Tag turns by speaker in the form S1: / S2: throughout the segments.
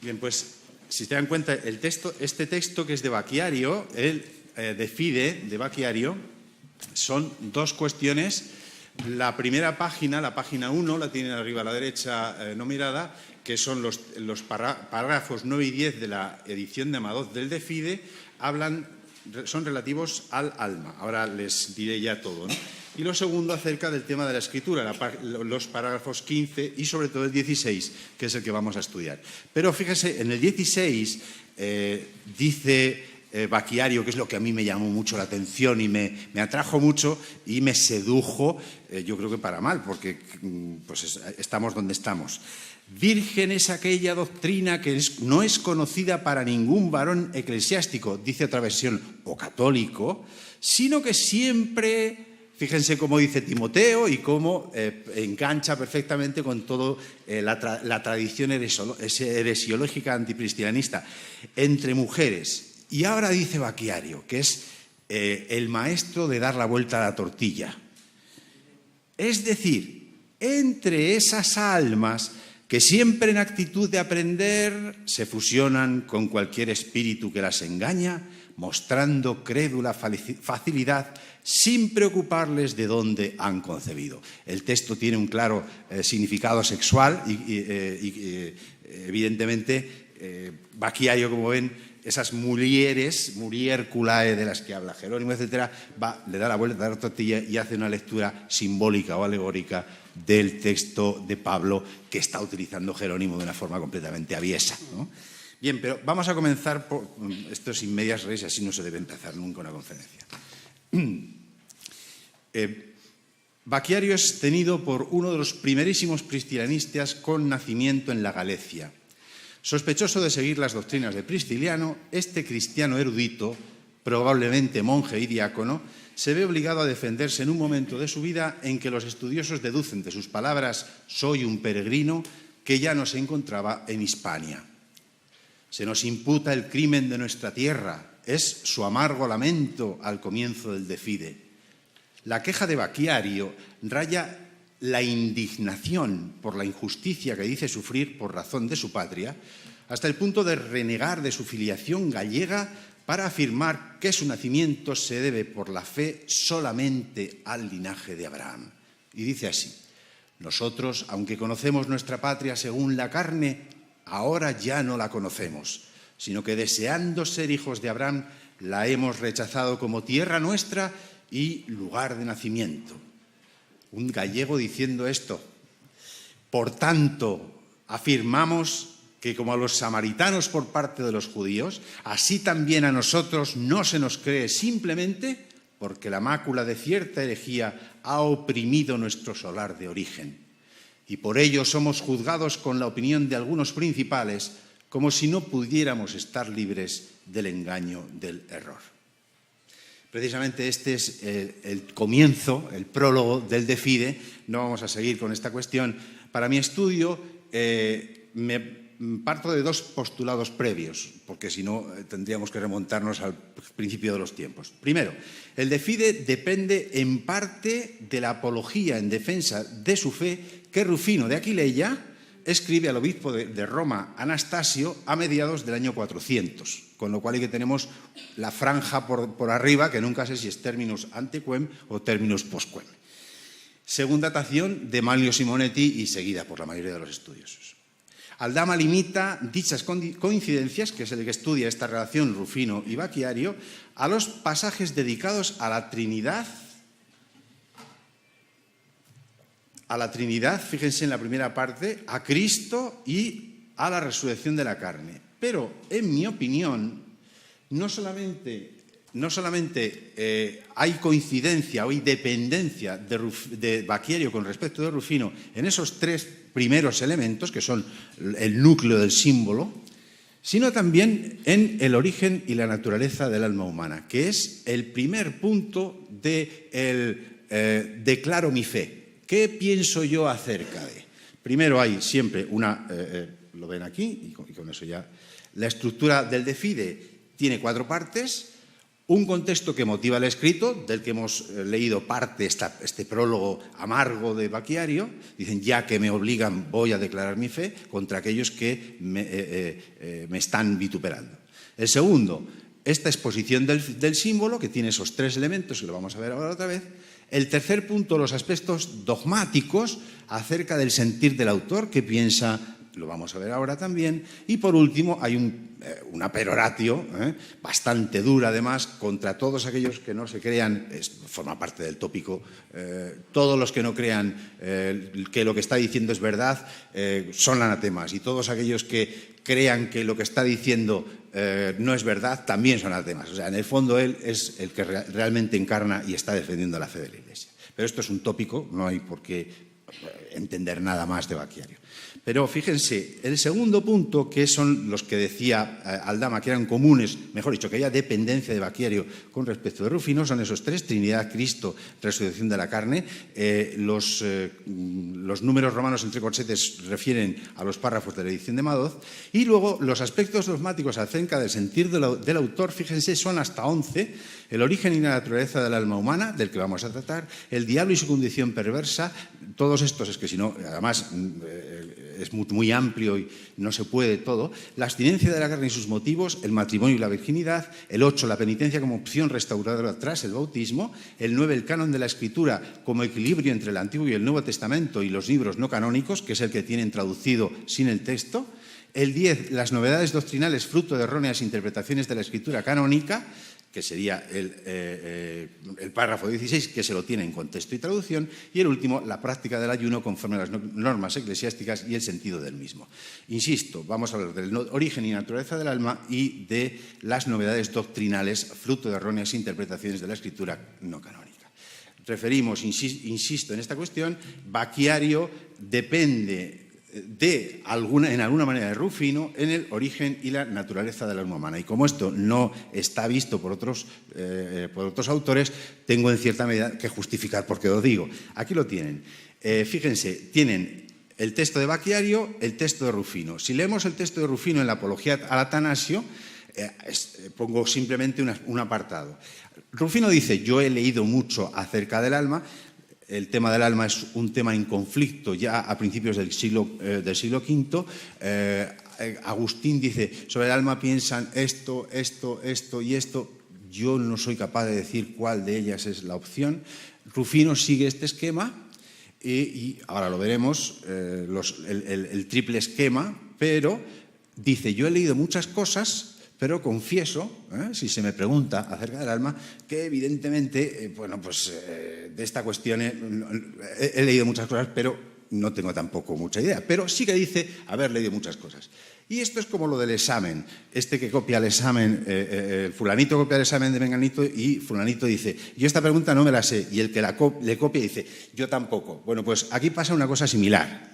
S1: Bien, pues si se dan cuenta, este texto que es de Bacchiario, el de Fide de Bacchiario, son dos cuestiones. La primera página, la página 1, la tienen arriba a la derecha numerada, que son los párrafos 9 y 10 de la edición de Amadoz del de Fide, son relativos al alma. Ahora les diré ya todo, ¿no? Y lo segundo acerca del tema de la escritura, los párrafos 15 y sobre todo el 16, que es el que vamos a estudiar. Pero fíjese, en el 16 dice Bacchiario, que es lo que a mí me llamó mucho la atención y me atrajo mucho y me sedujo, yo creo que para mal, porque pues estamos donde estamos. Virgen es aquella doctrina que no es conocida para ningún varón eclesiástico, dice otra versión, o católico, sino que siempre... Fíjense cómo dice Timoteo y cómo engancha perfectamente con toda la tradición heresiológica anticristianista entre mujeres. Y ahora dice Bacchiario, que es el maestro de dar la vuelta a la tortilla. Es decir, entre esas almas que siempre en actitud de aprender se fusionan con cualquier espíritu que las engaña, mostrando crédula facilidad sin preocuparles de dónde han concebido. El texto tiene un claro significado sexual y evidentemente, Bacchiario, como ven, esas mulierculae de las que habla Jerónimo, etcétera, le da la vuelta a la tortilla y hace una lectura simbólica o alegórica del texto de Pablo que está utilizando Jerónimo de una forma completamente aviesa, ¿no? Bien, pero vamos a comenzar por esto sin medias res, así no se debe empezar nunca una conferencia. Bacchiario es tenido por uno de los primerísimos priscilianistas con nacimiento en la Galicia. Sospechoso de seguir las doctrinas de Prisciliano, este cristiano erudito, probablemente monje y diácono, se ve obligado a defenderse en un momento de su vida en que los estudiosos deducen de sus palabras «soy un peregrino» que ya no se encontraba en Hispania. Se nos imputa el crimen de nuestra tierra, es su amargo lamento al comienzo del de Fide. La queja de Bacchiario raya la indignación por la injusticia que dice sufrir por razón de su patria, hasta el punto de renegar de su filiación gallega para afirmar que su nacimiento se debe por la fe solamente al linaje de Abraham. Y dice así: nosotros, aunque conocemos nuestra patria según la carne, ahora ya no la conocemos, sino que deseando ser hijos de Abraham, la hemos rechazado como tierra nuestra y lugar de nacimiento. Un gallego diciendo esto. Por tanto, afirmamos que como a los samaritanos por parte de los judíos, así también a nosotros no se nos cree simplemente porque la mácula de cierta herejía ha oprimido nuestro solar de origen. Y por ello somos juzgados con la opinión de algunos principales, como si no pudiéramos estar libres del engaño del error. Precisamente este es el comienzo, el prólogo del de Fide. No vamos a seguir con esta cuestión. Para mi estudio me parto de dos postulados previos, porque si no tendríamos que remontarnos al principio de los tiempos. Primero, el de Fide depende en parte de la apología en defensa de su fe que Rufino de Aquileia escribe al obispo de Roma, Anastasio, a mediados del año 400, con lo cual que tenemos la franja por arriba, que nunca sé si es terminus antequem o terminus postquem. Segunda datación de Manlio Simonetti y seguida por la mayoría de los estudiosos. Aldama limita dichas coincidencias, que es el que estudia esta relación Rufino y Bacchiario, a los pasajes dedicados a la Trinidad. Fíjense en la primera parte, a Cristo y a la resurrección de la carne. Pero, en mi opinión, no solamente hay coincidencia o hay dependencia de Bacchiario con respecto de Rufino en esos tres primeros elementos, que son el núcleo del símbolo, sino también en el origen y la naturaleza del alma humana, que es el primer punto de declaro mi fe. ¿Qué pienso yo acerca de? Primero hay siempre lo ven aquí, y con eso ya, la estructura del de Fide tiene 4 partes. Un contexto que motiva el escrito, del que hemos leído parte, este prólogo amargo de Bacchiario. Dicen, ya que me obligan, voy a declarar mi fe contra aquellos que me están vituperando. El segundo, esta exposición del símbolo, que tiene esos tres elementos, y lo vamos a ver ahora otra vez. El tercer punto, los aspectos dogmáticos acerca del sentir del autor, que piensa, lo vamos a ver ahora también. Y por último, hay una peroratio bastante dura, además, contra todos aquellos que no se crean, forma parte del tópico, todos los que no crean que lo que está diciendo es verdad, son anatemas. Y todos aquellos que crean que lo que está diciendo no es verdad, también son anatemas. O sea, en el fondo él es el que realmente encarna y está defendiendo la fe de la Iglesia. Pero esto es un tópico, no hay por qué entender nada más de Bacchiario. Pero fíjense, el segundo punto, que son los que decía Aldama, que eran comunes, mejor dicho, que había dependencia de Bacchiario con respecto de Rufino, son esos tres: Trinidad, Cristo, resurrección de la carne. Los números romanos entre corchetes refieren a los párrafos de la edición de Madoz. Y luego los aspectos dogmáticos acerca del sentir del autor, fíjense, son hasta 11. El origen y la naturaleza del alma humana, del que vamos a tratar, el diablo y su condición perversa. Todos estos, es que si no, además es muy amplio y no se puede todo. La abstinencia de la carne y sus motivos, el matrimonio y la virginidad. El 8, la penitencia como opción restauradora tras el bautismo. El 9, el canon de la Escritura como equilibrio entre el Antiguo y el Nuevo Testamento y los libros no canónicos, que es el que tienen traducido sin el texto. El 10, las novedades doctrinales fruto de erróneas interpretaciones de la Escritura canónica, que sería el párrafo 16, que se lo tiene en contexto y traducción. Y el último, la práctica del ayuno conforme a las normas eclesiásticas y el sentido del mismo. Insisto, vamos a hablar del origen y naturaleza del alma y de las novedades doctrinales fruto de erróneas interpretaciones de la Escritura no canónica. Referimos, insisto en esta cuestión, Bacchiario depende en alguna manera de Rufino en el origen y la naturaleza de la alma humana. Y como esto no está visto por otros autores, tengo en cierta medida que justificar por qué lo digo. Aquí lo tienen. Fíjense, tienen el texto de Bacchiario, el texto de Rufino. Si leemos el texto de Rufino en la Apología al Atanasio, pongo simplemente un apartado. Rufino dice, yo he leído mucho acerca del alma. El tema del alma es un tema en conflicto ya a principios del siglo V. Agustín dice, sobre el alma piensan esto y esto. Yo no soy capaz de decir cuál de ellas es la opción. Rufino sigue este esquema y ahora lo veremos, el triple esquema, pero dice, yo he leído muchas cosas, pero confieso, si se me pregunta acerca del alma, que evidentemente, de esta cuestión he leído muchas cosas, pero no tengo tampoco mucha idea. Pero sí que dice haber leído muchas cosas. Y esto es como lo del examen. Que copia el examen, fulanito copia el examen de menganito y fulanito dice, yo esta pregunta no me la sé. Y el que le copia dice, yo tampoco. Bueno, pues aquí pasa una cosa similar.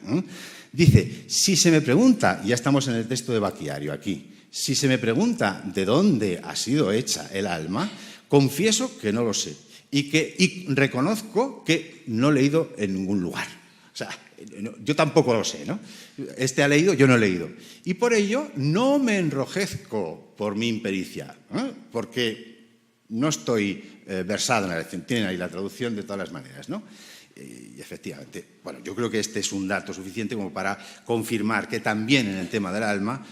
S1: Dice, si se me pregunta, ya estamos en el texto de Bacchiario aquí, si se me pregunta de dónde ha sido hecha el alma, confieso que no lo sé y reconozco que no he leído en ningún lugar. O sea, yo tampoco lo sé, ¿no? Este ha leído, yo no he leído. Y por ello no me enrojezco por mi impericia, porque no estoy versado en la lección. Tienen ahí la traducción de todas las maneras, ¿no? Y efectivamente, yo creo que este es un dato suficiente como para confirmar que también en el tema del alma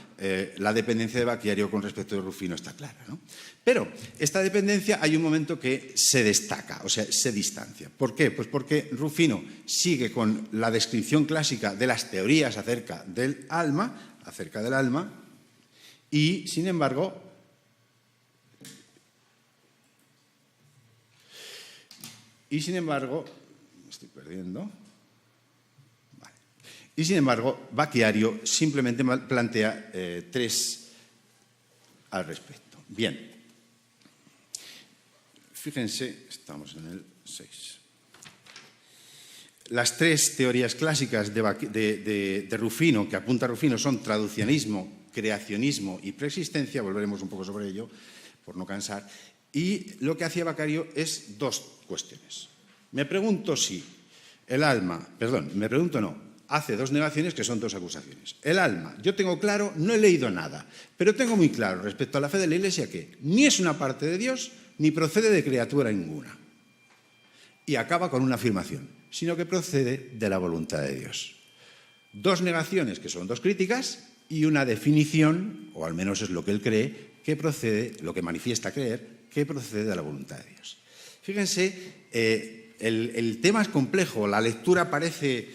S1: la dependencia de Bacchiario con respecto de Rufino está clara, ¿no? Pero esta dependencia hay un momento que se destaca, o sea, se distancia. ¿Por qué? Pues porque Rufino sigue con la descripción clásica de las teorías acerca del alma, y sin embargo, me estoy perdiendo. Vale. Y sin embargo, Bacchiario simplemente plantea tres al respecto. Bien. Fíjense, estamos en el 6. Las tres teorías clásicas de Rufino, que apunta Rufino, son traducianismo, creacionismo y preexistencia. Volveremos un poco sobre ello, por no cansar. Y lo que hacía Bacchiario es dos cuestiones. Me pregunto si el alma, hace dos negaciones que son dos acusaciones. El alma, yo tengo claro, no he leído nada, pero tengo muy claro respecto a la fe de la Iglesia que ni es una parte de Dios, ni procede de criatura ninguna. Y acaba con una afirmación, sino que procede de la voluntad de Dios. Dos negaciones que son dos críticas y una definición, o al menos es lo que él cree, que procede, lo que manifiesta creer, que procede de la voluntad de Dios. Fíjense, el tema es complejo, la lectura parece,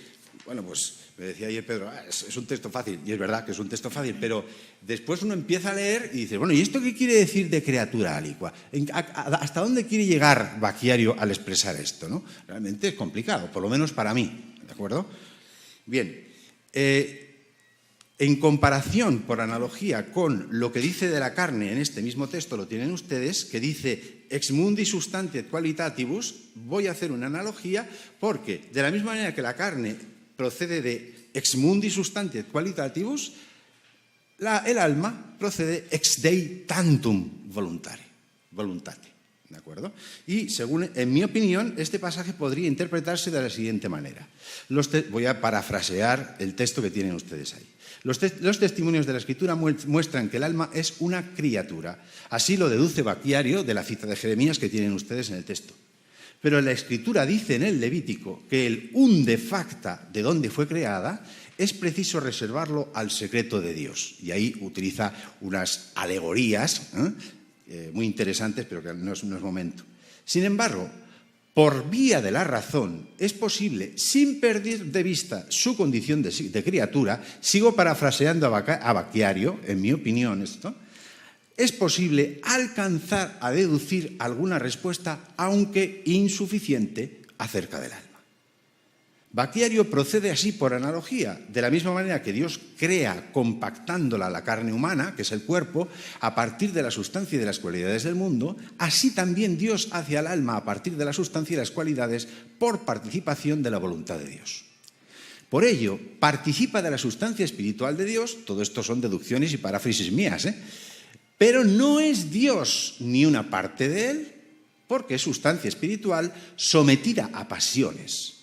S1: bueno, pues me decía ayer Pedro, es un texto fácil, y es verdad que es un texto fácil, pero después uno empieza a leer y dice, bueno, ¿y esto qué quiere decir de criatura alicua? ¿Hasta dónde quiere llegar Bacchiario al expresar esto, ¿no? Realmente es complicado, por lo menos para mí, ¿de acuerdo? Bien, en comparación, por analogía, con lo que dice de la carne en este mismo texto, lo tienen ustedes, que dice ex mundi substantiae qualitatibus, voy a hacer una analogía porque, de la misma manera que la carne procede de ex mundi substantiae qualitatibus, el alma procede ex dei tantum voluntate. ¿De acuerdo? Y, según, en mi opinión, este pasaje podría interpretarse de la siguiente manera. Voy a parafrasear el texto que tienen ustedes ahí. Los testimonios de la Escritura muestran que el alma es una criatura. Así lo deduce Bacchiario de la cita de Jeremías que tienen ustedes en el texto. Pero la Escritura dice en el Levítico que el unde facta de dónde fue creada es preciso reservarlo al secreto de Dios. Y ahí utiliza unas alegorías muy interesantes, pero que no es momento. Sin embargo, por vía de la razón, es posible, sin perder de vista su condición de criatura, sigo parafraseando a Bacchiario, en mi opinión esto, es posible alcanzar a deducir alguna respuesta, aunque insuficiente, acerca del alma. Bacchiario procede así por analogía, de la misma manera que Dios crea compactándola la carne humana, que es el cuerpo, a partir de la sustancia y de las cualidades del mundo, así también Dios hace al alma a partir de la sustancia y las cualidades por participación de la voluntad de Dios. Por ello, participa de la sustancia espiritual de Dios, todo esto son deducciones y paráfrasis mías, pero no es Dios ni una parte de él, porque es sustancia espiritual sometida a pasiones.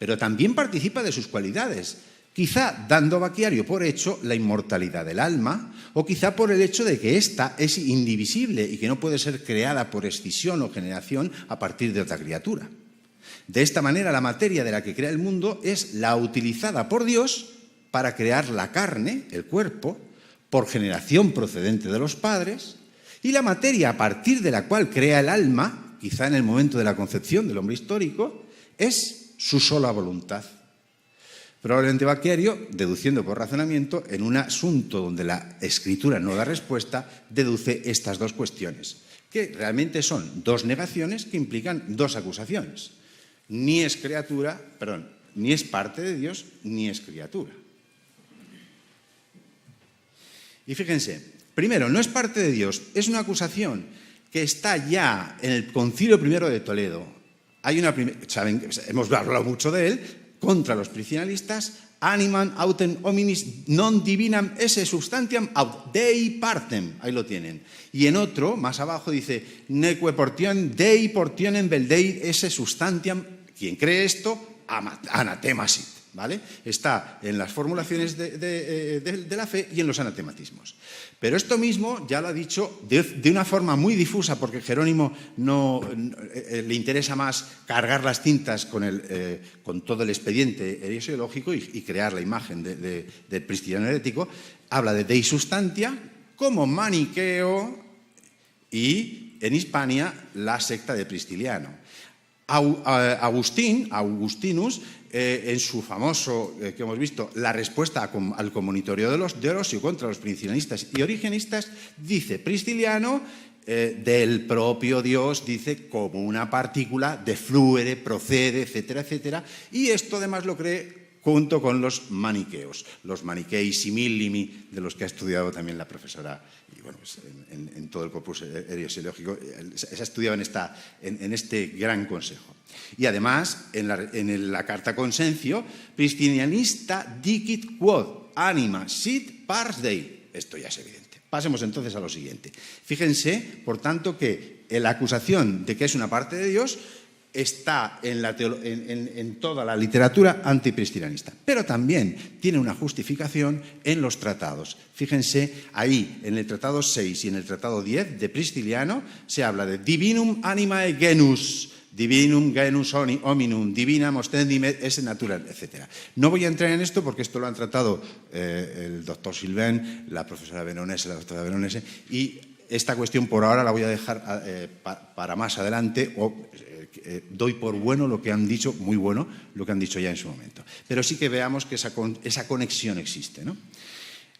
S1: Pero también participa de sus cualidades, quizá dando a Bacchiario por hecho la inmortalidad del alma, o quizá por el hecho de que ésta es indivisible y que no puede ser creada por escisión o generación a partir de otra criatura. De esta manera, la materia de la que crea el mundo es la utilizada por Dios para crear la carne, el cuerpo, por generación procedente de los padres, y la materia a partir de la cual crea el alma, quizá en el momento de la concepción del hombre histórico, es su sola voluntad. Probablemente Bacchiario, deduciendo por razonamiento, en un asunto donde la Escritura no da respuesta, deduce estas dos cuestiones, que realmente son dos negaciones que implican dos acusaciones. Ni es ni es parte de Dios, ni es criatura. Y fíjense, primero, no es parte de Dios, es una acusación que está ya en el Concilio I de Toledo. Saben, hemos hablado mucho de él, contra los priscinalistas, animam autem hominis non divinam esse substantiam aut Dei partem, ahí lo tienen. Y en otro, más abajo, dice, neque portionem Dei portionem vel Dei esse substantiam, quien cree esto, anatemasit. ¿Vale? Está en las formulaciones de la fe y en los anatematismos. Pero esto mismo ya lo ha dicho de una forma muy difusa, porque Jerónimo le interesa más cargar las tintas con todo el expediente heresiológico y crear la imagen del prisciliano herético. Habla de Dei Substantia como maniqueo y en Hispania la secta de Prisciliano. Augustinus, en su famoso, que hemos visto, la respuesta al comunitorio de Orosio contra los priscilianistas y origenistas, dice Prisciliano, del propio Dios, dice como una partícula de fluere, procede, etcétera, etcétera, y esto además lo cree junto con los maniqueos, los maniquei simillimi, de los que ha estudiado también la profesora, y bueno, pues en todo el corpus heresiológico, se ha estudiado en este gran consejo. Y además, en la carta Consencio, Priscilianista dicit quod anima sit pars Dei. Esto ya es evidente. Pasemos entonces a lo siguiente. Fíjense, por tanto, que la acusación de que es una parte de Dios está en toda la literatura antipriscilianista, pero también tiene una justificación en los tratados. Fíjense, ahí en el tratado 6 y en el tratado 10 de Prisciliano se habla de divinum animae genus, divinum genus hominum, divina mostendum esse natural, etc. No voy a entrar en esto porque esto lo han tratado el doctor Sylvain, la profesora Veronese, la doctora Veronese, y esta cuestión por ahora la voy a dejar para más adelante, doy por bueno lo que han dicho, muy bueno lo que han dicho ya en su momento. Pero sí que veamos que esa conexión existe, ¿no?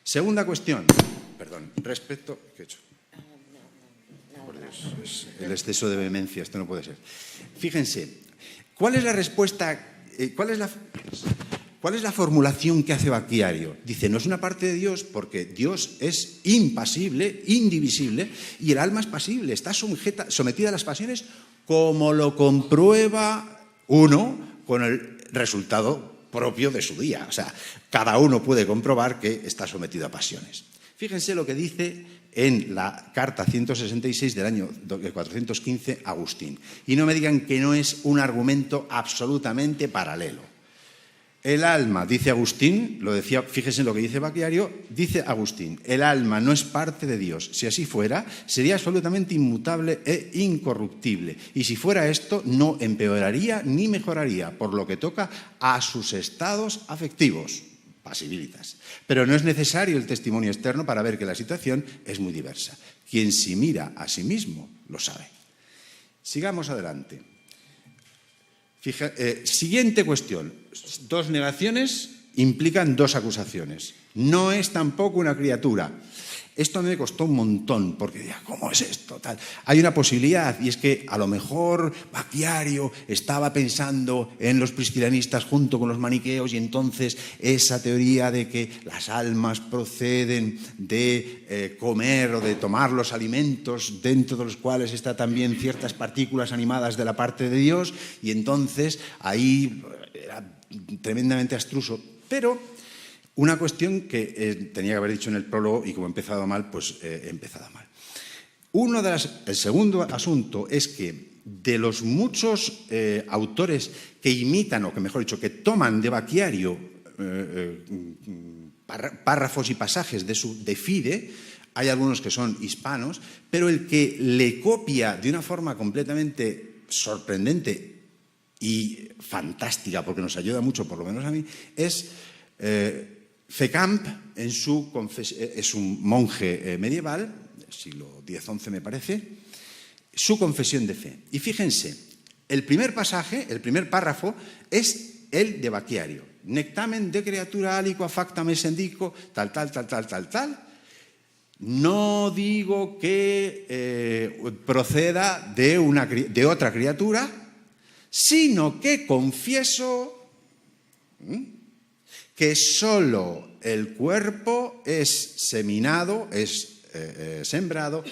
S1: Segunda cuestión, perdón, respecto... ¿Qué he hecho? Por Dios, es el exceso de vehemencia, esto no puede ser. Fíjense, ¿cuál es la respuesta, cuál es la formulación que hace Bacchiario? Dice, no es una parte de Dios porque Dios es impasible, indivisible, y el alma es pasible, está sometida a las pasiones como lo comprueba uno con el resultado propio de su día. O sea, cada uno puede comprobar que está sometido a pasiones. Fíjense lo que dice en la carta 166 del año 415 Agustín. Y no me digan que no es un argumento absolutamente paralelo. El alma, dice Agustín, lo decía, fíjense lo que dice Bacchiario, dice Agustín, el alma no es parte de Dios. Si así fuera, sería absolutamente inmutable e incorruptible. Y si fuera esto, no empeoraría ni mejoraría, por lo que toca a sus estados afectivos, pasibilitas. Pero no es necesario el testimonio externo para ver que la situación es muy diversa. Quien se mira a sí mismo lo sabe. Sigamos adelante. Siguiente cuestión. Dos negaciones implican dos acusaciones. No es tampoco una criatura. Esto me costó un montón, porque ¿cómo es esto? Tal. Hay una posibilidad, y es que a lo mejor Bacchiario estaba pensando en los priscilianistas junto con los maniqueos, y entonces esa teoría de que las almas proceden de comer o de tomar los alimentos dentro de los cuales están también ciertas partículas animadas de la parte de Dios, y entonces ahí era tremendamente abstruso, pero... Una cuestión que tenía que haber dicho en el prólogo y como he empezado mal, pues he empezado mal. El segundo asunto es que de los muchos autores que imitan, o que mejor dicho, que toman de Bacchiario párrafos y pasajes de Fide, hay algunos que son hispanos, pero el que le copia de una forma completamente sorprendente y fantástica, porque nos ayuda mucho, por lo menos a mí, es... Fécamp, es un monje medieval, siglo X-XI me parece, su confesión de fe. Y fíjense, el primer pasaje, el primer párrafo, es el de Bacchiario. Nectamen de creatura aliqua facta me sendico, tal. No digo que proceda de otra criatura, sino que confieso... que solo el cuerpo es seminado, es sembrado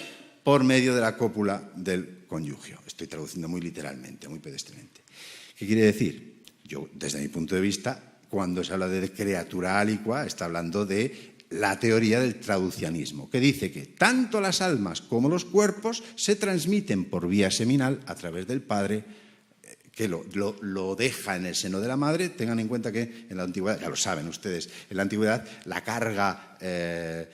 S1: por medio de la cópula del conyugio. Estoy traduciendo muy literalmente, muy pedestriamente. ¿Qué quiere decir? Yo, desde mi punto de vista, cuando se habla de criatura aliqua, está hablando de la teoría del traducianismo, que dice que tanto las almas como los cuerpos se transmiten por vía seminal a través del padre, que lo deja en el seno de la madre. Tengan en cuenta que en la antigüedad, ya lo saben ustedes, en la antigüedad la carga del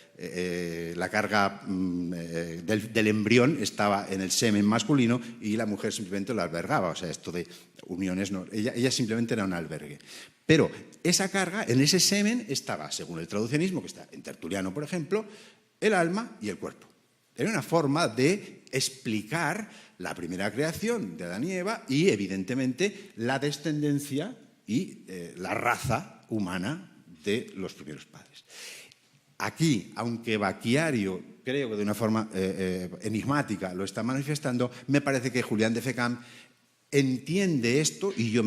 S1: embrión estaba en el semen masculino y la mujer simplemente lo albergaba. O sea, esto de uniones, no, ella simplemente era un albergue. Pero esa carga, en ese semen estaba, según el traducianismo, que está en Tertuliano, por ejemplo, el alma y el cuerpo. Era una forma de explicar la primera creación de Adán y Eva y, evidentemente, la descendencia y la raza humana de los primeros padres. Aquí, aunque Bacchiario, creo que de una forma enigmática lo está manifestando, me parece que Julián de Fécamp entiende esto y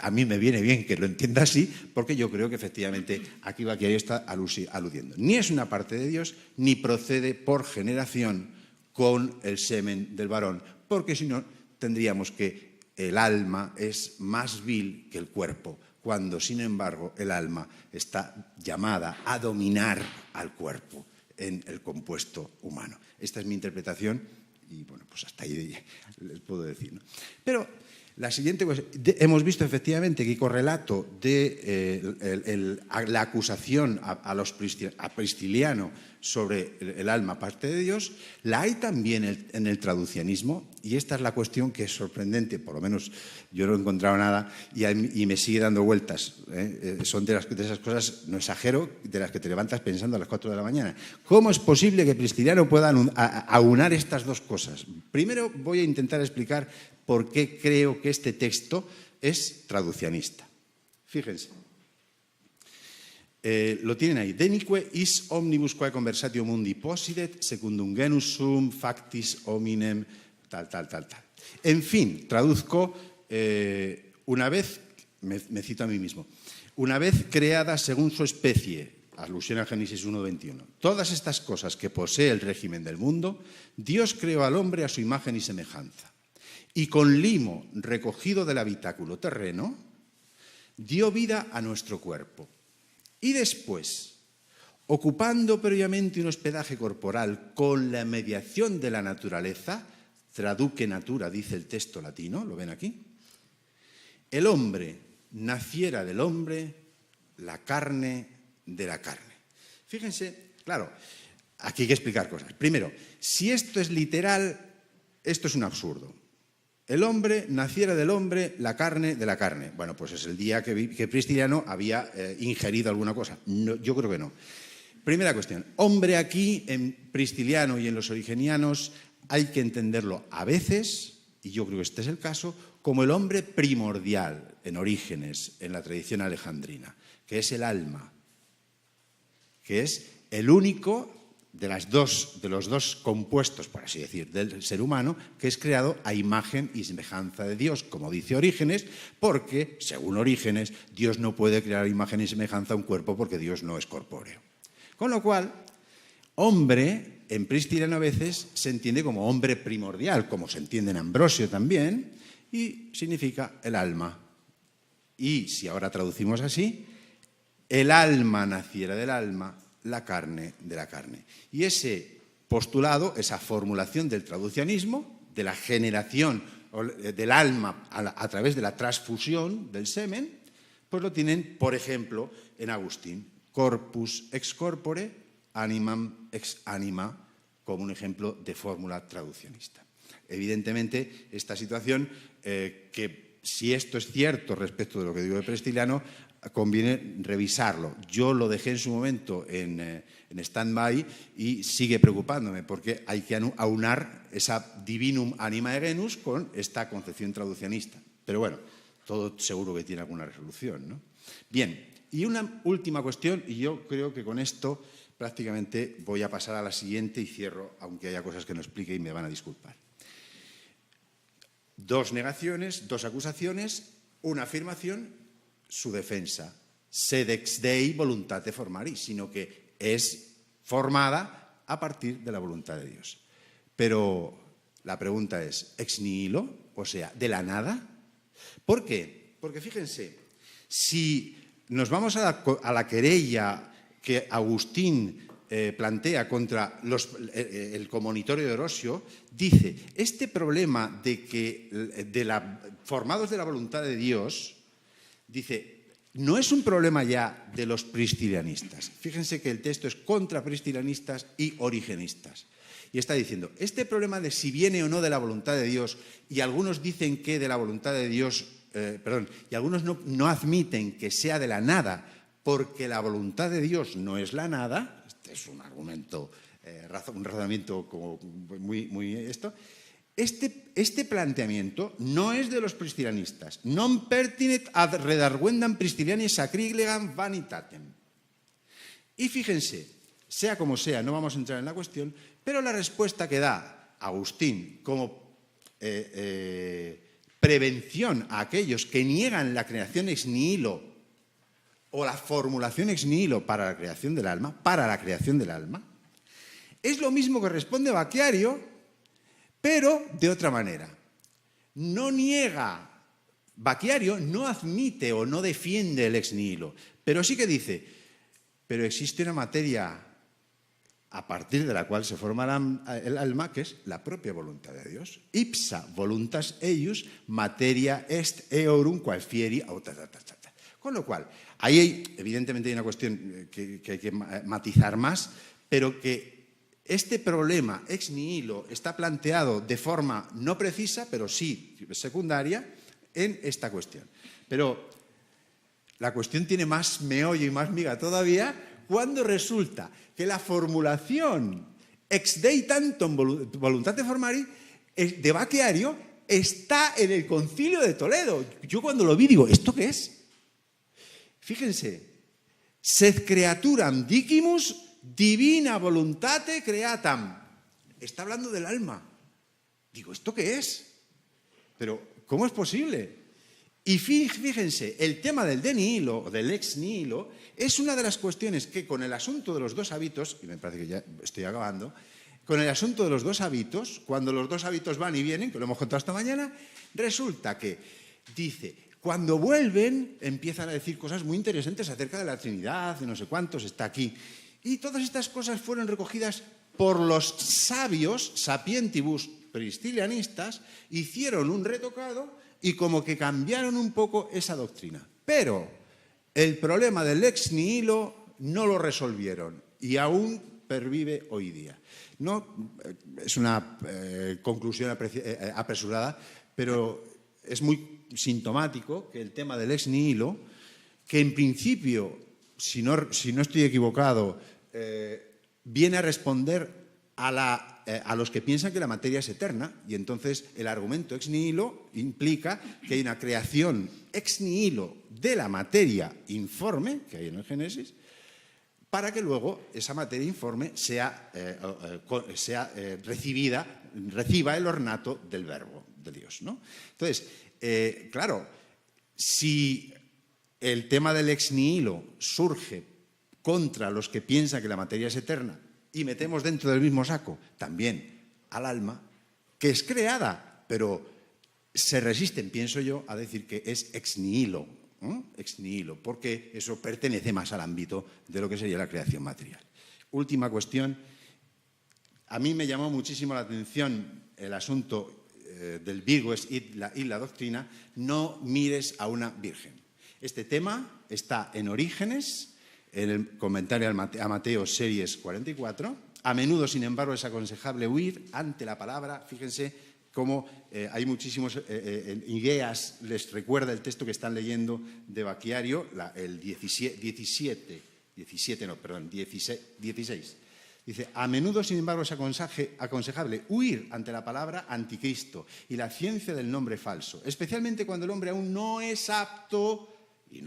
S1: a mí me viene bien que lo entienda así, porque yo creo que efectivamente aquí Bacchiario está aludiendo. Ni es una parte de Dios, ni procede por generación con el semen del varón, porque si no tendríamos que el alma es más vil que el cuerpo, cuando sin embargo el alma está llamada a dominar al cuerpo en el compuesto humano. Esta es mi interpretación Y bueno, pues hasta ahí les puedo decir, ¿no? Pero la siguiente, pues, hemos visto efectivamente que correlato de la acusación a Prisciliano sobre el alma parte de Dios, la hay también en el traducianismo, y esta es la cuestión que es sorprendente, por lo menos yo no he encontrado nada y me sigue dando vueltas. Son de esas cosas, no exagero, de las que te levantas pensando a las 4 de la mañana. ¿Cómo es posible que Prisciliano pueda aunar estas dos cosas? Primero voy a intentar explicar por qué creo que este texto es traducianista. Fíjense. Lo tienen ahí. Denique is omnibus quae conversatio mundi possidet, secundum genus sum factis hominem, tal. En fin, traduzco una vez, me cito a mí mismo, una vez creada según su especie, alusión a Génesis 1:21. Todas estas cosas que posee el régimen del mundo, Dios creó al hombre a su imagen y semejanza. Y con limo recogido del habitáculo terreno, dio vida a nuestro cuerpo. Y después, ocupando previamente un hospedaje corporal con la mediación de la naturaleza, traduque natura, dice el texto latino, ¿lo ven aquí? El hombre naciera del hombre, la carne de la carne. Fíjense, claro, aquí hay que explicar cosas. Primero, si esto es literal, esto es un absurdo. El hombre naciera del hombre, la carne de la carne. Bueno, pues es el día que Prisciliano había ingerido alguna cosa. No, yo creo que no. Primera cuestión. Hombre aquí, en Prisciliano y en los origenianos, hay que entenderlo a veces, y yo creo que este es el caso, como el hombre primordial en Orígenes, en la tradición alejandrina, que es el alma, que es el único de los dos compuestos, por así decir, del ser humano, que es creado a imagen y semejanza de Dios, como dice Orígenes, porque, según Orígenes, Dios no puede crear imagen y semejanza a un cuerpo porque Dios no es corpóreo. Con lo cual, hombre, en Prisciliano a veces se entiende como hombre primordial, como se entiende en Ambrosio también, y significa el alma. Y si ahora traducimos así, el alma naciera del alma, la carne de la carne. Y ese postulado, esa formulación del traducianismo, de la generación del alma a través de la transfusión del semen, pues lo tienen, por ejemplo, en Agustín. Corpus ex corpore, animam ex anima, como un ejemplo de fórmula traducianista. Evidentemente, esta situación, que si esto es cierto respecto de lo que digo de Prisciliano, conviene revisarlo. Yo lo dejé en su momento en stand-by y sigue preocupándome porque hay que aunar esa divinum anima genus con esta concepción traducianista. Pero bueno, todo seguro que tiene alguna resolución, ¿no? Bien, y una última cuestión, y yo creo que con esto prácticamente voy a pasar a la siguiente y cierro, aunque haya cosas que no explique y me van a disculpar. Dos negaciones, dos acusaciones, una afirmación, su defensa, sed ex Dei voluntate formari, sino que es formada a partir de la voluntad de Dios. Pero la pregunta es, ¿ex nihilo? O sea, ¿de la nada? ¿Por qué? Porque fíjense, si nos vamos a la querella que Agustín plantea contra el comonitorio de Orosio, dice, este problema de que formados de la voluntad de Dios, dice, no es un problema ya de los priscilianistas. Fíjense que el texto es contra priscilianistas y origenistas. Y está diciendo, este problema de si viene o no de la voluntad de Dios, y algunos dicen que de la voluntad de Dios, y algunos no admiten que sea de la nada, porque la voluntad de Dios no es la nada, este es un argumento, un razonamiento como muy esto. Este planteamiento no es de los priscilianistas. Non pertinet ad redarguendam prisciliani sacrillegam vanitatem. Y fíjense, sea como sea, no vamos a entrar en la cuestión, pero la respuesta que da Agustín como prevención a aquellos que niegan la creación ex nihilo o la formulación ex nihilo para la creación del alma, es lo mismo que responde Bacchiario, pero de otra manera. No niega, Bacchiario no admite o no defiende el ex nihilo, pero sí que dice, pero existe una materia a partir de la cual se forma el alma, que es la propia voluntad de Dios. Ipsa voluntas eius materia est eorum quae fieri autatatata. Con lo cual, ahí evidentemente hay una cuestión que hay que matizar más, pero que este problema ex nihilo está planteado de forma no precisa, pero sí secundaria, en esta cuestión. Pero la cuestión tiene más meollo y más miga todavía cuando resulta que la formulación ex dei tantum voluntate formari de Bacchiario está en el Concilio de Toledo. Yo cuando lo vi digo, ¿esto qué es? Fíjense, sed creaturam dicimus divina voluntate creatam. Está hablando del alma. Digo, ¿esto qué es? Pero, ¿cómo es posible? Y fíjense, el tema del de nihilo, o del ex nihilo, es una de las cuestiones que con el asunto de los dos hábitos, y me parece que ya estoy acabando, con el asunto de los dos hábitos, cuando los dos hábitos van y vienen, que lo hemos contado esta mañana, resulta que dice, cuando vuelven empiezan a decir cosas muy interesantes acerca de la Trinidad, de no sé cuántos, está aquí. Y todas estas cosas fueron recogidas por los sabios, sapientibus priscilianistas, hicieron un retocado y como que cambiaron un poco esa doctrina. Pero el problema del ex nihilo no lo resolvieron y aún pervive hoy día. No, es una conclusión apresurada, pero es muy sintomático que el tema del ex nihilo, que en principio, si no estoy equivocado, viene a responder a los que piensan que la materia es eterna, y entonces el argumento ex nihilo implica que hay una creación ex nihilo de la materia informe, que hay en el Génesis, para que luego esa materia informe reciba el ornato del verbo de Dios, ¿no? Entonces, claro, si el tema del ex nihilo surge contra los que piensan que la materia es eterna y metemos dentro del mismo saco también al alma, que es creada, pero se resisten, pienso yo, a decir que es ex nihilo, porque eso pertenece más al ámbito de lo que sería la creación material. Última cuestión. A mí me llamó muchísimo la atención el asunto del Virgo y la doctrina, no mires a una virgen. Este tema está en Orígenes, en el comentario a Mateo, series 44. A menudo, sin embargo, es aconsejable huir ante la palabra. Fíjense cómo hay muchísimos... Igéas les recuerda el texto que están leyendo de Bacchiario, el 16. Dice, a menudo, sin embargo, es aconsejable huir ante la palabra anticristo y la ciencia del nombre falso, especialmente cuando el hombre aún no es apto... y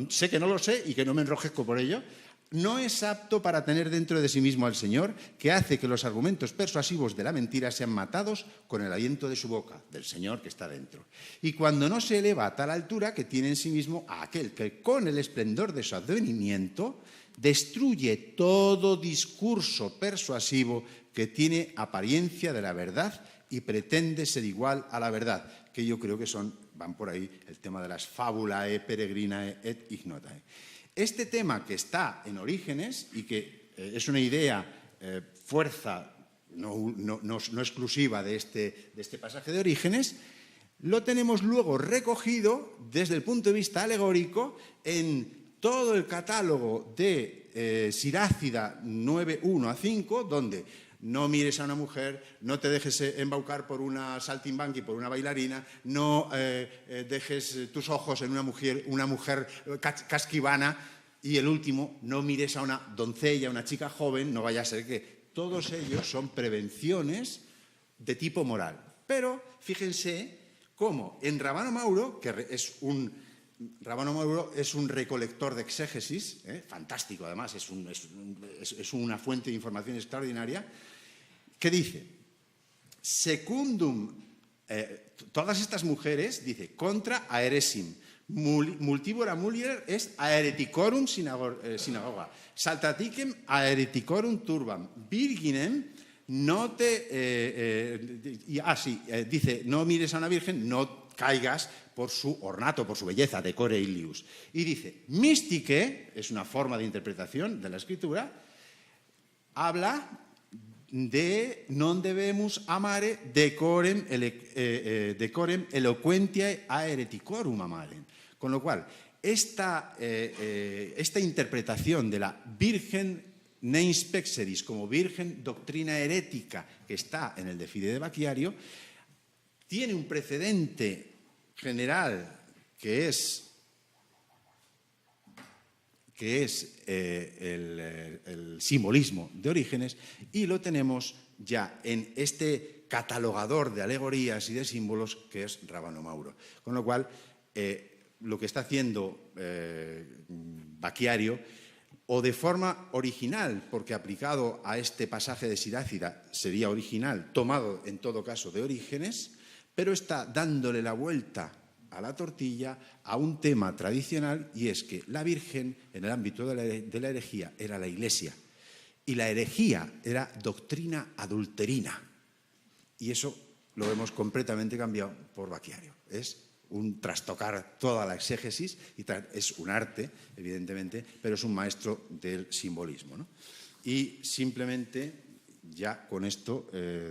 S1: sé que no lo sé y que no me enrojezco por ello, no es apto para tener dentro de sí mismo al Señor, que hace que los argumentos persuasivos de la mentira sean matados con el aliento de su boca, del Señor que está dentro. Y cuando no se eleva a tal altura que tiene en sí mismo a aquel que con el esplendor de su advenimiento destruye todo discurso persuasivo que tiene apariencia de la verdad y pretende ser igual a la verdad, que yo creo que van por ahí el tema de las fábulae, peregrinae et ignotae. Este tema que está en Orígenes y que es una idea fuerza no exclusiva de este pasaje de Orígenes, lo tenemos luego recogido desde el punto de vista alegórico en todo el catálogo de Sirácida 9.1 a 5, donde no mires a una mujer, no te dejes embaucar por una saltimbanqui, por una bailarina, no dejes tus ojos en una mujer casquivana, y el último, no mires a una doncella, una chica joven, no vaya a ser que... Todos ellos son prevenciones de tipo moral. Pero fíjense cómo en Rabano Mauro, que es un recolector de exégesis, fantástico además, es una fuente de información extraordinaria, que dice, secundum, todas estas mujeres, dice, contra aeresim, multibora mulier est aereticorum sinagoga, saltaticem aereticorum turbam, virginem dice, no mires a una virgen, no caigas por su ornato, por su belleza, decore illius. Y dice, mystique, es una forma de interpretación de la escritura, habla de non debemus amare decorem eloquentiae a hereticorum amare. Con lo cual, esta interpretación de la Virgen Neins Pexeris como virgen doctrina herética que está en el De Fide de Bacchiario tiene un precedente general que es el simbolismo de Orígenes, y lo tenemos ya en este catalogador de alegorías y de símbolos que es Rábano Mauro. Con lo cual, lo que está haciendo Bacchiario, o de forma original, porque aplicado a este pasaje de Sirácida sería original, tomado en todo caso de Orígenes, pero está dándole la vuelta a la tortilla a un tema tradicional, y es que la Virgen, en el ámbito de la herejía, era la Iglesia, y la herejía era doctrina adulterina, y eso lo vemos completamente cambiado por Bacchiario. Es un trastocar toda la exégesis, y es un arte, evidentemente, pero es un maestro del simbolismo, ¿no? Y simplemente, ya con esto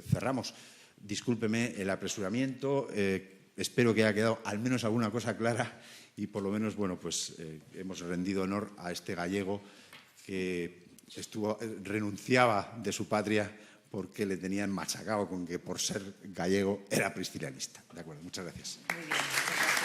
S1: cerramos. Discúlpeme el apresuramiento, espero que haya quedado al menos alguna cosa clara, y por lo menos, bueno, pues hemos rendido honor a este gallego que renunciaba de su patria porque le tenían machacado con que por ser gallego era priscilianista. De acuerdo, muchas gracias.
S2: Muy bien, muchas gracias.